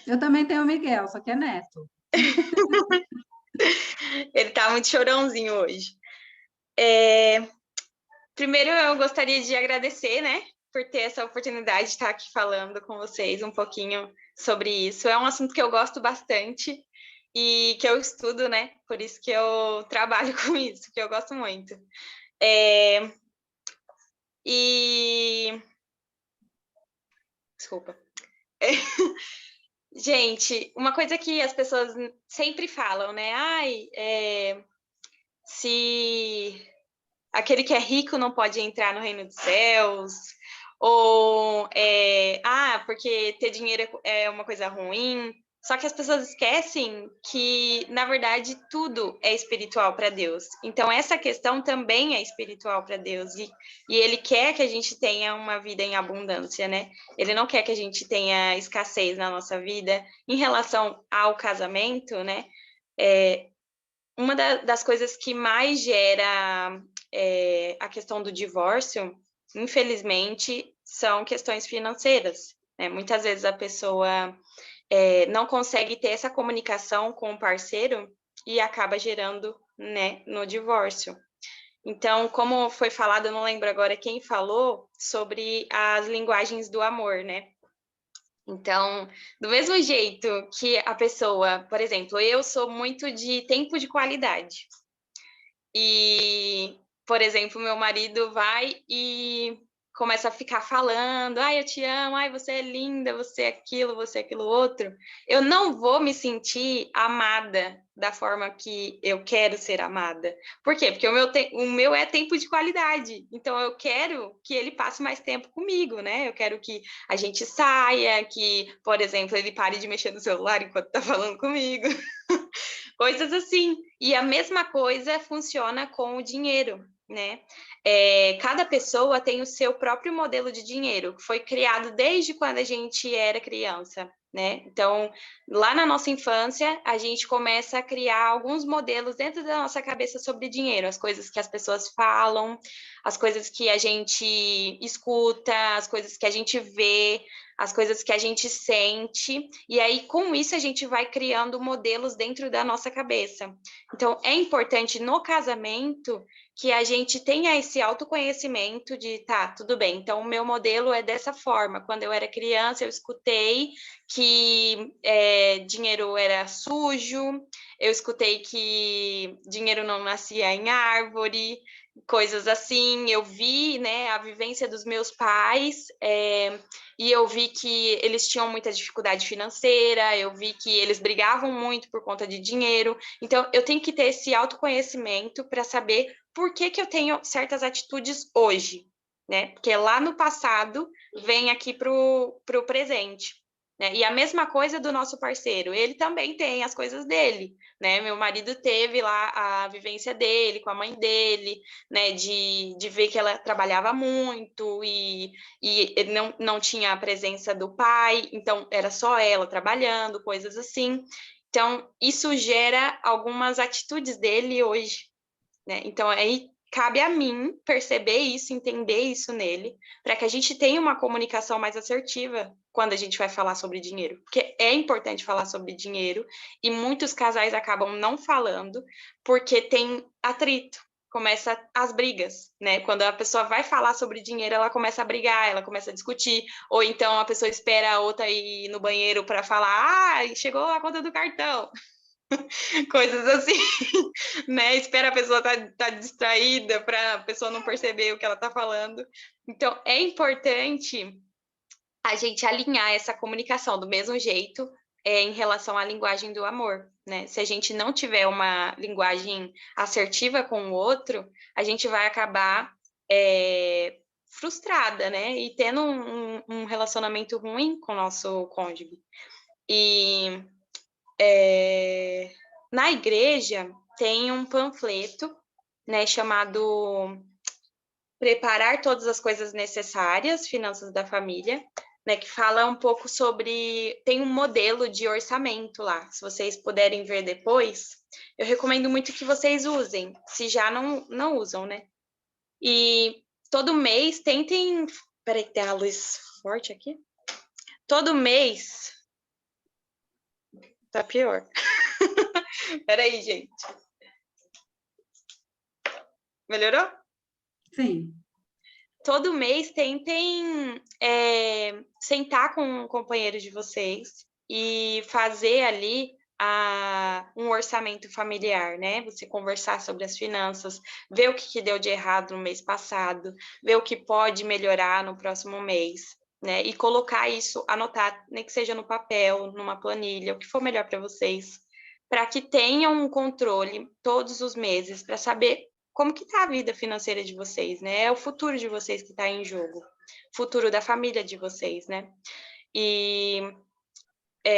Eu também tenho o Miguel, só que é neto. Ele tá muito chorãozinho hoje. Primeiro, eu gostaria de agradecer, né, por ter essa oportunidade de estar aqui falando com vocês um pouquinho sobre isso. É um assunto que eu gosto bastante e que eu estudo, né? Por isso que eu trabalho com isso, que eu gosto muito. Desculpa. Gente, uma coisa que as pessoas sempre falam, né? Se aquele que é rico não pode entrar no reino dos céus, ou porque ter dinheiro é uma coisa ruim. Só que as pessoas esquecem que, na verdade, tudo é espiritual para Deus. Então, essa questão também é espiritual para Deus. E Ele quer que a gente tenha uma vida em abundância, né? Ele não quer que a gente tenha escassez na nossa vida. Em relação ao casamento, né? Uma das coisas que mais gera a questão do divórcio, infelizmente, são questões financeiras, né? Muitas vezes a pessoa não consegue ter essa comunicação com o parceiro e acaba gerando, né, no divórcio. Então, como foi falado, eu não lembro agora quem falou, sobre as linguagens do amor, né? Então, do mesmo jeito que a pessoa, por exemplo, eu sou muito de tempo de qualidade. E, por exemplo, meu marido vai e começa a ficar falando, eu te amo, você é linda, você é aquilo outro. Eu não vou me sentir amada da forma que eu quero ser amada. Por quê? Porque o meu é tempo de qualidade. Então, eu quero que ele passe mais tempo comigo, né? Eu quero que a gente saia, que, por exemplo, ele pare de mexer no celular enquanto tá falando comigo. Coisas assim. E a mesma coisa funciona com o dinheiro, né? Cada pessoa tem o seu próprio modelo de dinheiro, que foi criado desde quando a gente era criança, né? Então, lá na nossa infância, a gente começa a criar alguns modelos dentro da nossa cabeça sobre dinheiro, as coisas que as pessoas falam, as coisas que a gente escuta, as coisas que a gente vê, as coisas que a gente sente, e aí com isso a gente vai criando modelos dentro da nossa cabeça. Então, é importante no casamento que a gente tenha esse autoconhecimento de, tudo bem, então o meu modelo é dessa forma. Quando eu era criança, eu escutei que dinheiro era sujo, eu escutei que dinheiro não nascia em árvore, coisas assim. Eu vi, né, a vivência dos meus pais, e eu vi que eles tinham muita dificuldade financeira, eu vi que eles brigavam muito por conta de dinheiro. Então, eu tenho que ter esse autoconhecimento para saber por que que eu tenho certas atitudes hoje, né? Porque lá no passado vem aqui pro presente. Né? E a mesma coisa do nosso parceiro, ele também tem as coisas dele, né? Meu marido teve lá a vivência dele, com a mãe dele, né? De ver que ela trabalhava muito e ele não tinha a presença do pai, então era só ela trabalhando, coisas assim. Então, isso gera algumas atitudes dele hoje, né? Então, aí cabe a mim perceber isso, entender isso nele, para que a gente tenha uma comunicação mais assertiva quando a gente vai falar sobre dinheiro. Porque é importante falar sobre dinheiro e muitos casais acabam não falando porque tem atrito, começa as brigas, né? Quando a pessoa vai falar sobre dinheiro, ela começa a brigar, ela começa a discutir, ou então a pessoa espera a outra ir no banheiro para falar: ah, chegou a conta do cartão. Coisas assim, né? Espera a pessoa tá distraída para a pessoa não perceber o que ela está falando. Então, é importante a gente alinhar essa comunicação do mesmo jeito em relação à linguagem do amor, né? Se a gente não tiver uma linguagem assertiva com o outro, a gente vai acabar frustrada, né? E tendo um relacionamento ruim com o nosso cônjuge. E na igreja tem um panfleto, né, chamado Preparar Todas as Coisas Necessárias, Finanças da Família, né, que fala um pouco sobre... Tem um modelo de orçamento lá, se vocês puderem ver depois. Eu recomendo muito que vocês usem, se já não usam, né? E todo mês tentem... Peraí, tem a luz forte aqui? Todo mês... Tá pior. Peraí, gente. Melhorou? Sim. Todo mês tentem sentar com um companheiro de vocês e fazer ali um orçamento familiar, né? Você conversar sobre as finanças, ver o que deu de errado no mês passado, ver o que pode melhorar no próximo mês, né? E colocar isso, anotar, nem que seja no papel, numa planilha, o que for melhor para vocês, para que tenham um controle todos os meses, para saber como que está a vida financeira de vocês, né? É o futuro de vocês que está em jogo, futuro da família de vocês, né? E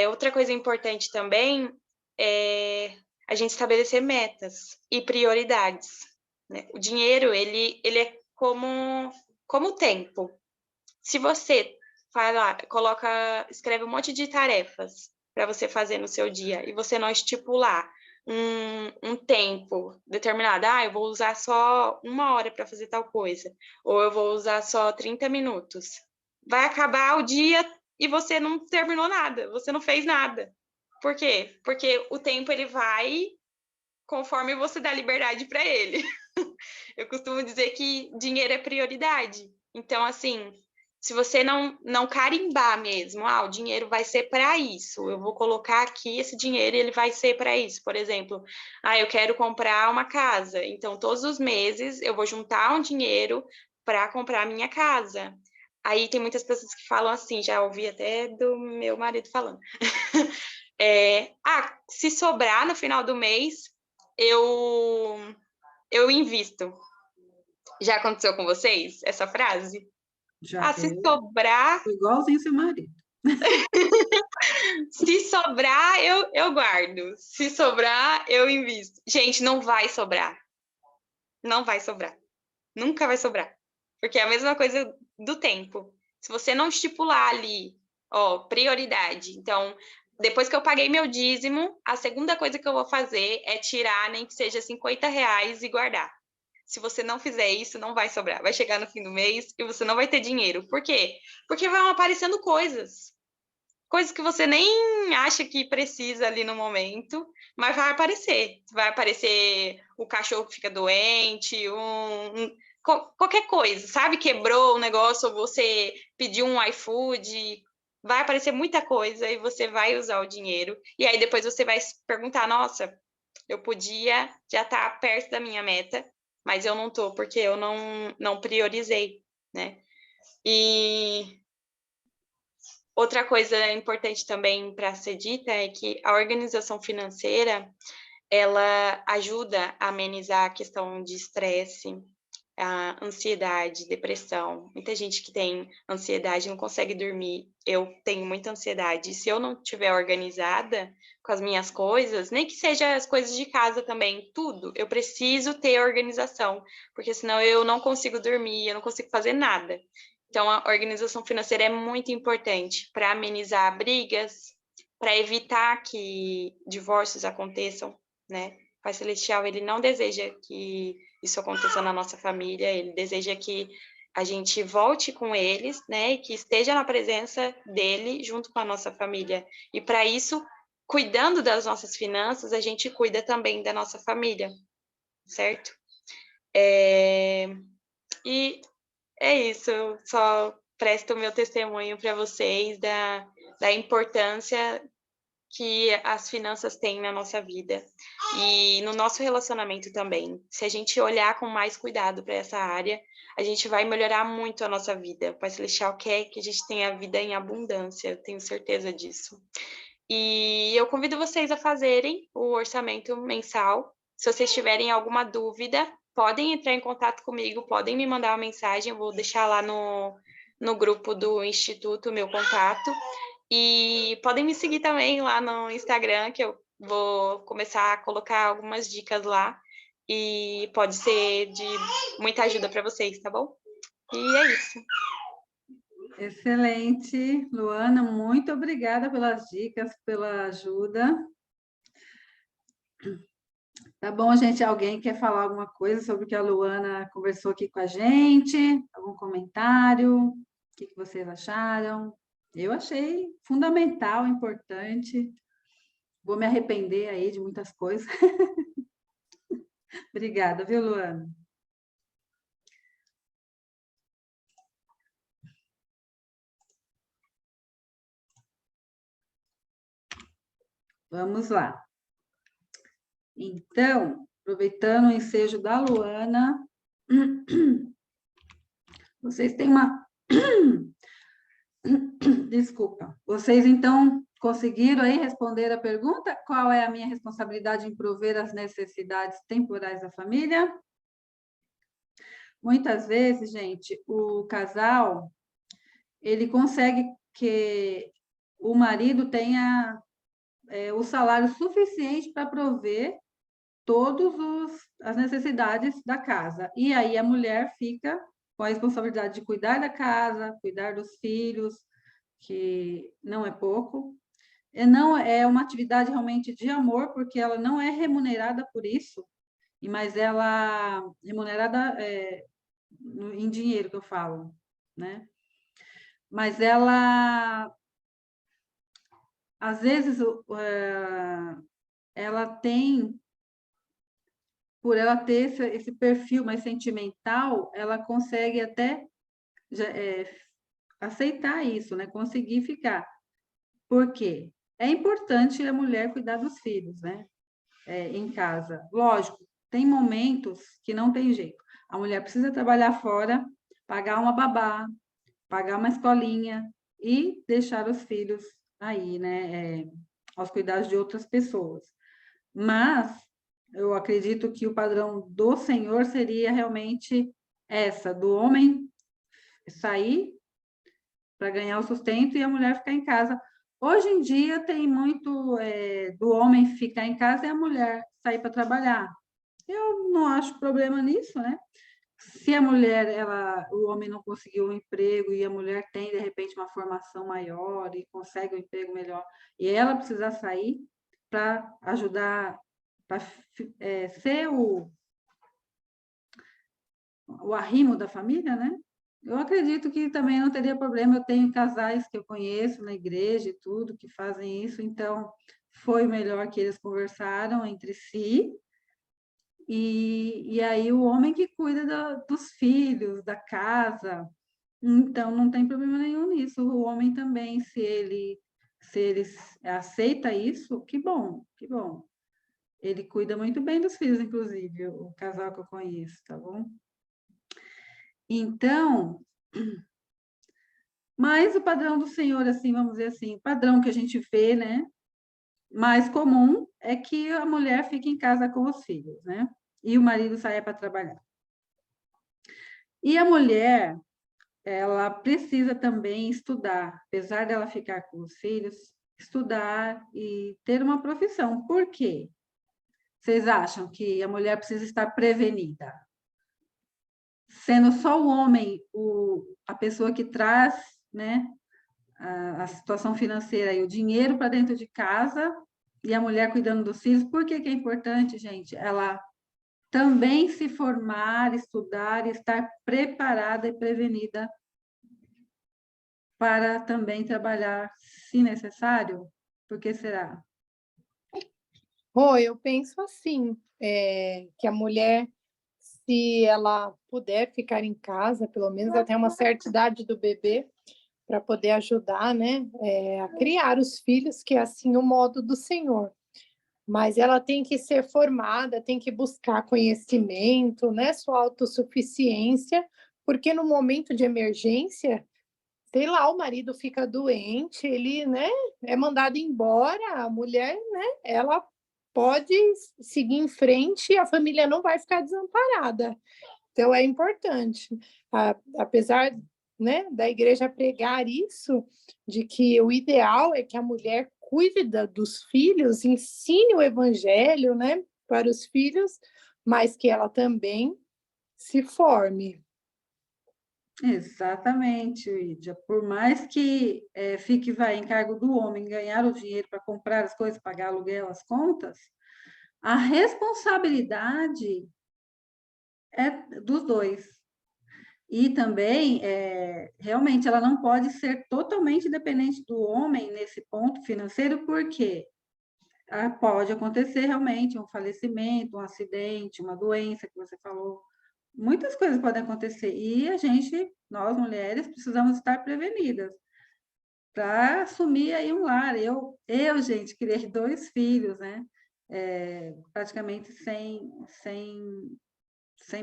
outra coisa importante também é a gente estabelecer metas e prioridades, né? O dinheiro, ele é como o tempo. Se você vai lá, escreve um monte de tarefas para você fazer no seu dia e você não estipular um tempo determinado, eu vou usar só 1 hora para fazer tal coisa, ou eu vou usar só 30 minutos. Vai acabar o dia e você não terminou nada, você não fez nada. Por quê? Porque o tempo ele vai conforme você dá liberdade para ele. Eu costumo dizer que dinheiro é prioridade. Então, assim, se você não carimbar mesmo, o dinheiro vai ser para isso, eu vou colocar aqui esse dinheiro e ele vai ser para isso. Por exemplo, eu quero comprar uma casa, então todos os meses eu vou juntar um dinheiro para comprar a minha casa. Aí tem muitas pessoas que falam assim, já ouvi até do meu marido falando. Se sobrar no final do mês, eu invisto. Já aconteceu com vocês essa frase? Já se sobrar... igualzinho seu marido. Se sobrar, eu guardo. Se sobrar, eu invisto. Gente, não vai sobrar. Não vai sobrar. Nunca vai sobrar. Porque é a mesma coisa do tempo. Se você não estipular ali, prioridade. Então, depois que eu paguei meu dízimo, a segunda coisa que eu vou fazer é tirar, nem que seja R$50 e guardar. Se você não fizer isso, não vai sobrar. Vai chegar no fim do mês e você não vai ter dinheiro. Por quê? Porque vão aparecendo coisas. Coisas que você nem acha que precisa ali no momento, mas vai aparecer. Vai aparecer o cachorro que fica doente, qualquer coisa, sabe? Quebrou o negócio, ou você pediu um iFood, vai aparecer muita coisa e você vai usar o dinheiro. E aí depois você vai se perguntar, nossa, eu podia já estar perto da minha meta, mas eu não estou, porque eu não priorizei, né? E outra coisa importante também para ser dita é que a organização financeira, ela ajuda a amenizar a questão de estresse, a ansiedade, depressão. Muita gente que tem ansiedade não consegue dormir. Eu tenho muita ansiedade. Se eu não estiver organizada com as minhas coisas, nem que seja as coisas de casa também, tudo, eu preciso ter organização, porque senão eu não consigo dormir, eu não consigo fazer nada. Então, a organização financeira é muito importante para amenizar brigas, para evitar que divórcios aconteçam, né? O Pai Celestial, ele não deseja que isso aconteça na nossa família, ele deseja que a gente volte com eles, né, e que esteja na presença dele junto com a nossa família. E para isso, cuidando das nossas finanças, a gente cuida também da nossa família, certo? E é isso, eu só presto o meu testemunho para vocês da importância que as finanças têm na nossa vida e no nosso relacionamento também. Se a gente olhar com mais cuidado para essa área, a gente vai melhorar muito a nossa vida. O Pai Celestial quer que a gente tenha a vida em abundância, eu tenho certeza disso. E eu convido vocês a fazerem o orçamento mensal. Se vocês tiverem alguma dúvida, podem entrar em contato comigo, podem me mandar uma mensagem, eu vou deixar lá no grupo do Instituto meu contato. E podem me seguir também lá no Instagram, que eu vou começar a colocar algumas dicas lá. E pode ser de muita ajuda para vocês, tá bom? E é isso. Excelente, Luana, muito obrigada pelas dicas, pela ajuda. Tá bom, gente? Alguém quer falar alguma coisa sobre o que a Luana conversou aqui com a gente? Algum comentário? O que vocês acharam? Eu achei fundamental, importante. Vou me arrepender aí de muitas coisas. Obrigada, viu, Luana? Vamos lá. Então, aproveitando o ensejo da Luana, vocês têm uma... Desculpa. Vocês, então, conseguiram aí responder a pergunta? Qual é a minha responsabilidade em prover as necessidades temporais da família? Muitas vezes, gente, o casal, ele consegue que o marido tenha o salário suficiente para prover todas as necessidades da casa. E aí a mulher fica com a responsabilidade de cuidar da casa, cuidar dos filhos, que não é pouco. Não é uma atividade realmente de amor, porque ela não é remunerada por isso, mas ela é remunerada em dinheiro, que eu falo, né? Mas ela, às vezes, ela tem, por ela ter esse perfil mais sentimental, ela consegue até aceitar isso, né? Conseguir ficar. Por quê? É importante a mulher cuidar dos filhos, né? Em casa. Lógico, tem momentos que não tem jeito. A mulher precisa trabalhar fora, pagar uma babá, pagar uma escolinha e deixar os filhos aí, né? Aos cuidados de outras pessoas. Mas eu acredito que o padrão do Senhor seria realmente essa, do homem sair para ganhar o sustento e a mulher ficar em casa. Hoje em dia tem muito do homem ficar em casa e a mulher sair para trabalhar. Eu não acho problema nisso, né? Se a mulher, o homem não conseguiu um emprego e a mulher tem, de repente, uma formação maior e consegue um emprego melhor, e ela precisa sair para ajudar, para ser o arrimo da família, né? Eu acredito que também não teria problema. Eu tenho casais que eu conheço na igreja e tudo, que fazem isso, então foi melhor que eles conversaram entre si. E aí o homem que cuida dos filhos, da casa, então não tem problema nenhum nisso. O homem também, se ele aceita isso, que bom, que bom. Ele cuida muito bem dos filhos, inclusive, o casal que eu conheço, tá bom? Então, mas o padrão do Senhor, assim, vamos dizer assim, padrão que a gente vê, né? mais comum é que a mulher fique em casa com os filhos, né? E o marido saia para trabalhar. E a mulher, ela precisa também estudar, apesar dela ficar com os filhos, estudar e ter uma profissão. Por quê? Vocês acham que a mulher precisa estar prevenida? Sendo só o homem a pessoa que traz, né, a situação financeira e o dinheiro para dentro de casa, e a mulher cuidando dos filhos, por que que é importante, gente? Ela também se formar, estudar e estar preparada e prevenida para também trabalhar, se necessário? Por que será? Eu penso assim, que a mulher, se ela puder ficar em casa, pelo menos até uma certa idade do bebê, para poder ajudar, né, a criar os filhos, que é assim o modo do Senhor. Mas ela tem que ser formada, tem que buscar conhecimento, né, sua autossuficiência, porque no momento de emergência, sei lá, o marido fica doente, ele, né, é mandado embora, a mulher, né, ela pode seguir em frente e a família não vai ficar desamparada. Então, é importante, apesar, né, da igreja pregar isso, de que o ideal é que a mulher cuide dos filhos, ensine o evangelho, né, para os filhos, mas que ela também se forme. Exatamente, Lídia. Por mais que fique em cargo do homem ganhar o dinheiro para comprar as coisas, pagar aluguel, as contas, a responsabilidade é dos dois. E também, realmente, ela não pode ser totalmente dependente do homem nesse ponto financeiro, porque pode acontecer realmente um falecimento, um acidente, uma doença que você falou. Muitas coisas podem acontecer e nós mulheres, precisamos estar prevenidas para assumir aí um lar. Gente, criei 2 filhos, né? Praticamente sem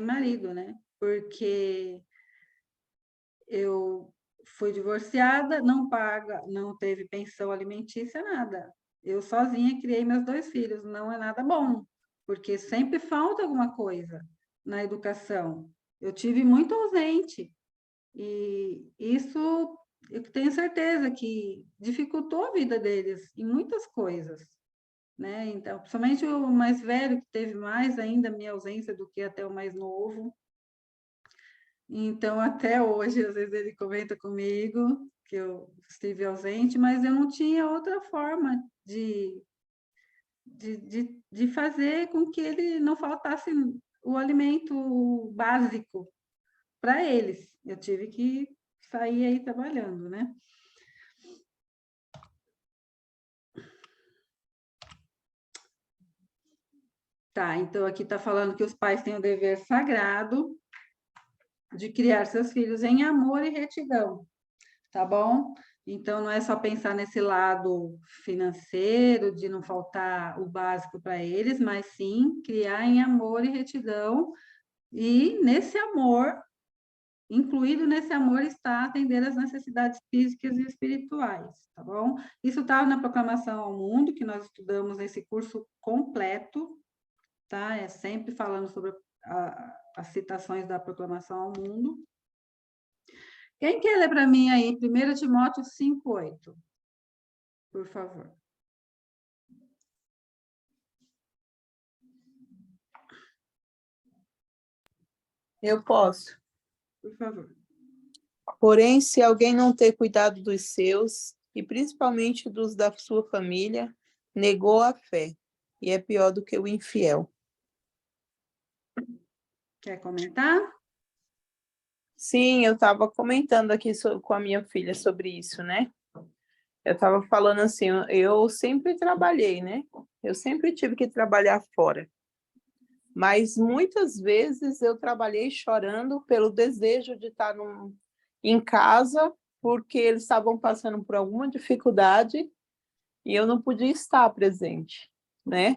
marido, né? Porque eu fui divorciada, não teve pensão alimentícia, nada. Eu sozinha criei meus 2 filhos, não é nada bom, porque sempre falta alguma coisa na educação. Eu tive muito ausente, e isso eu tenho certeza que dificultou a vida deles em muitas coisas, né? Então, principalmente o mais velho, que teve mais ainda minha ausência do que até o mais novo. Então, até hoje, às vezes ele comenta comigo que eu estive ausente, mas eu não tinha outra forma de fazer com que ele não faltasse o alimento básico para eles. Eu tive que sair aí trabalhando, né? Tá, então aqui está falando que os pais têm o dever sagrado de criar seus filhos em amor e retidão, tá bom? Então, não é só pensar nesse lado financeiro, de não faltar o básico para eles, mas sim criar em amor e retidão, e nesse amor, incluído nesse amor, está atender às necessidades físicas e espirituais, tá bom? Isso está na Proclamação ao Mundo, que nós estudamos nesse curso completo, tá? É sempre falando sobre as citações da Proclamação ao Mundo. Quem quer ler para mim aí 1 Timóteo 5:8? Por favor. Eu posso. Por favor. Porém, se alguém não ter cuidado dos seus, e principalmente dos da sua família, negou a fé, e é pior do que o infiel. Quer comentar? Sim, eu estava comentando aqui com a minha filha sobre isso, né? Eu estava falando assim, eu sempre trabalhei, né? Eu sempre tive que trabalhar fora. Mas muitas vezes eu trabalhei chorando pelo desejo de estar em casa, porque eles estavam passando por alguma dificuldade e eu não podia estar presente, né?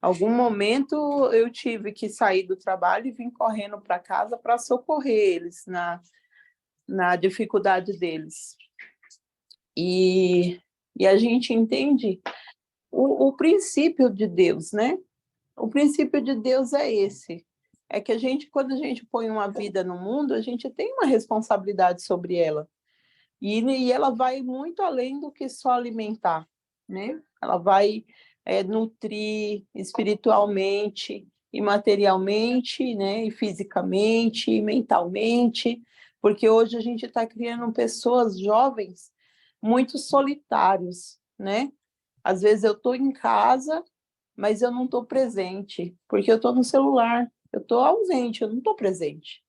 Algum momento eu tive que sair do trabalho e vir correndo para casa para socorrer eles na dificuldade deles. E a gente entende o princípio de Deus, né? O princípio de Deus é esse. É que quando a gente põe uma vida no mundo, a gente tem uma responsabilidade sobre ela. E ela vai muito além do que só alimentar, né? Ela vai nutrir espiritualmente e materialmente, né? E fisicamente e mentalmente, porque hoje a gente está criando pessoas jovens muito solitários, né? Às vezes eu estou em casa, mas eu não estou presente, porque eu estou no celular, eu estou ausente, eu não estou presente.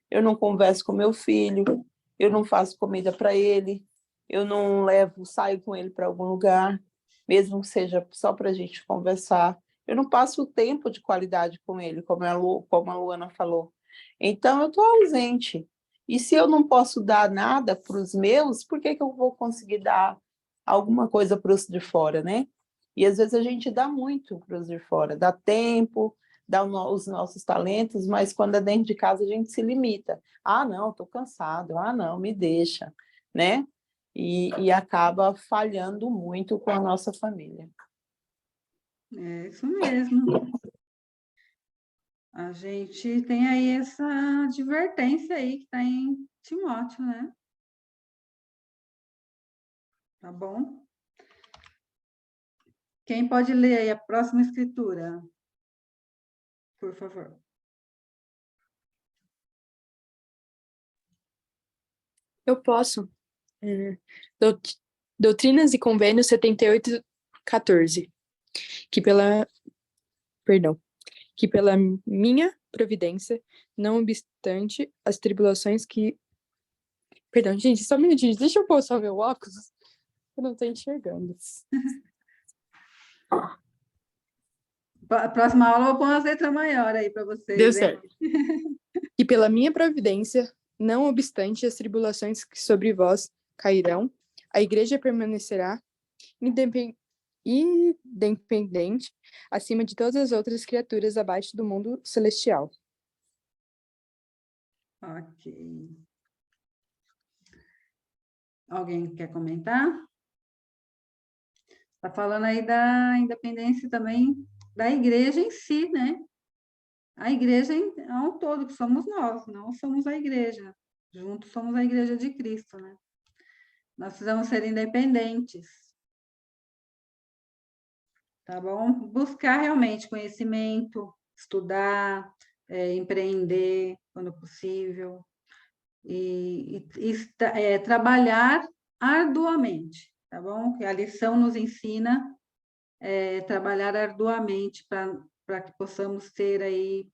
Eu não converso com meu filho, eu não faço comida para ele, eu não saio com ele para algum lugar, mesmo que seja só para a gente conversar. Eu não passo tempo de qualidade com ele, como a Luana falou. Então, eu estou ausente. E se eu não posso dar nada para os meus, por que eu vou conseguir dar alguma coisa para os de fora, né? E às vezes a gente dá muito para os de fora, dá tempo, dá os nossos talentos, mas quando é dentro de casa a gente se limita. Ah, não, estou cansado. Ah, não, me deixa, né? E acaba falhando muito com a nossa família. É isso mesmo. A gente tem aí essa advertência aí que está em Timóteo, né? Tá bom? Quem pode ler aí a próxima escritura? Por favor. Eu posso. Doutrinas e Convênios 78:14. Que pela minha providência, não obstante as tribulações que... Perdão, gente, só um minutinho, deixa eu pôr só meu óculos, eu não estou enxergando. A próxima aula eu vou pôr umas letras maiores aí para vocês. Deu hein? certo. E pela minha providência, não obstante as tribulações que sobre vós cairão, a igreja permanecerá independente acima de todas as outras criaturas abaixo do mundo celestial. Ok. Alguém quer comentar? Está falando aí da independência também da igreja em si, né? A igreja é um todo, que somos nós, não somos a igreja. Juntos somos a igreja de Cristo, né? Nós precisamos ser independentes. Tá bom? Buscar realmente conhecimento, estudar, empreender, quando possível, e trabalhar arduamente, tá bom? Que a lição nos ensina trabalhar arduamente para que possamos ter aí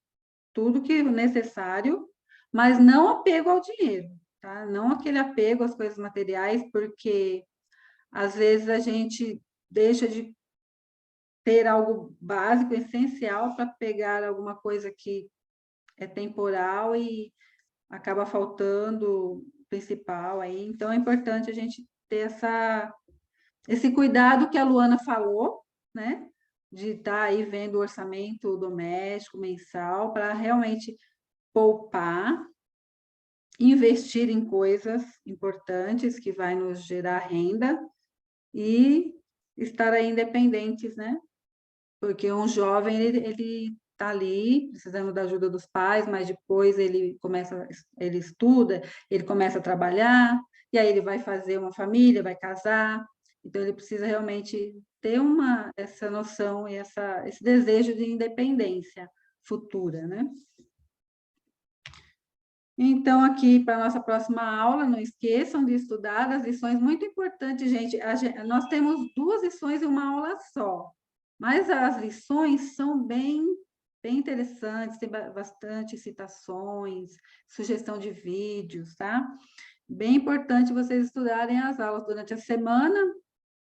tudo que é necessário, mas não apego ao dinheiro, tá? Não aquele apego às coisas materiais, porque às vezes a gente deixa de ter algo básico, essencial, para pegar alguma coisa que é temporal e acaba faltando o principal aí. Então, é importante a gente ter esse cuidado que a Luana falou, né? De estar aí vendo o orçamento doméstico, mensal, para realmente poupar, investir em coisas importantes que vai nos gerar renda e estar aí independentes, né? Porque um jovem, ele está ali precisando da ajuda dos pais, mas depois ele estuda, ele começa a trabalhar, e aí ele vai fazer uma família, vai casar, então ele precisa realmente ter essa noção e esse desejo de independência futura, né? Então, aqui para a nossa próxima aula, não esqueçam de estudar as lições, muito importante, gente. Nós temos 2 lições e uma aula só, mas as lições são bem interessantes, tem bastante citações, sugestão de vídeos, tá? Bem importante vocês estudarem as aulas durante a semana.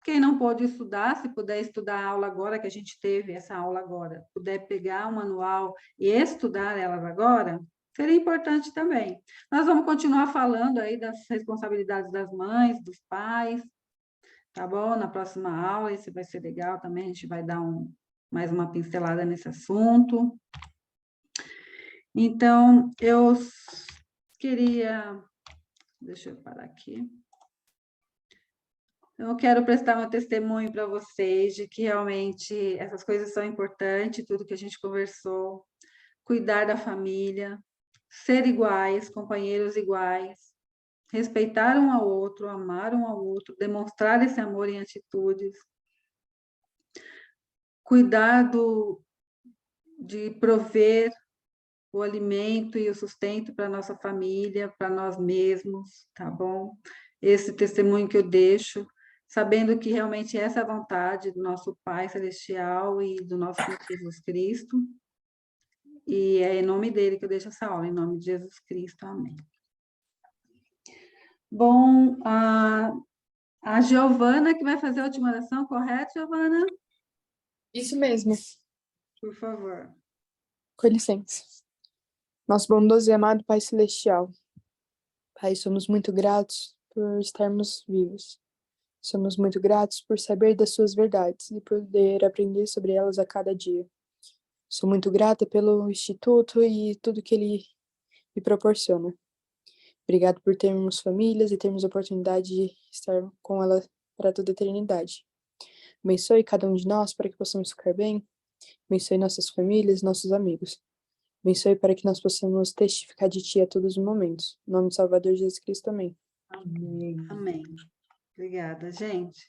Quem não pode estudar, se puder estudar a aula agora, que a gente teve essa aula agora, puder pegar o manual e estudar elas agora, seria importante também. Nós vamos continuar falando aí das responsabilidades das mães, dos pais, tá bom? Na próxima aula, isso vai ser legal também, a gente vai dar mais uma pincelada nesse assunto. Então, eu queria... Deixa eu parar aqui. Eu quero prestar meu testemunho para vocês de que realmente essas coisas são importantes, tudo que a gente conversou, cuidar da família, ser iguais, companheiros iguais, respeitar um ao outro, amar um ao outro, demonstrar esse amor em atitudes, cuidar de prover o alimento e o sustento para nossa família, para nós mesmos, tá bom? Esse testemunho que eu deixo, sabendo que realmente essa é a vontade do nosso Pai Celestial e do nosso Senhor Jesus Cristo. E é em nome dele que eu deixo essa aula, em nome de Jesus Cristo, amém. Bom, a Giovana que vai fazer a última oração, correto, Giovana? Isso mesmo. Por favor. Com licença. Nosso bondoso e amado Pai Celestial. Pai, somos muito gratos por estarmos vivos. Somos muito gratos por saber das suas verdades e poder aprender sobre elas a cada dia. Sou muito grata pelo Instituto e tudo que ele me proporciona. Obrigado por termos famílias e termos a oportunidade de estar com elas para toda a eternidade. Abençoe cada um de nós para que possamos ficar bem. Abençoe nossas famílias, nossos amigos. Abençoe para que nós possamos testificar de Ti a todos os momentos. Em nome do Salvador Jesus Cristo, amém. Amém. Amém. Obrigada, gente.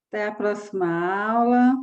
Até a próxima aula.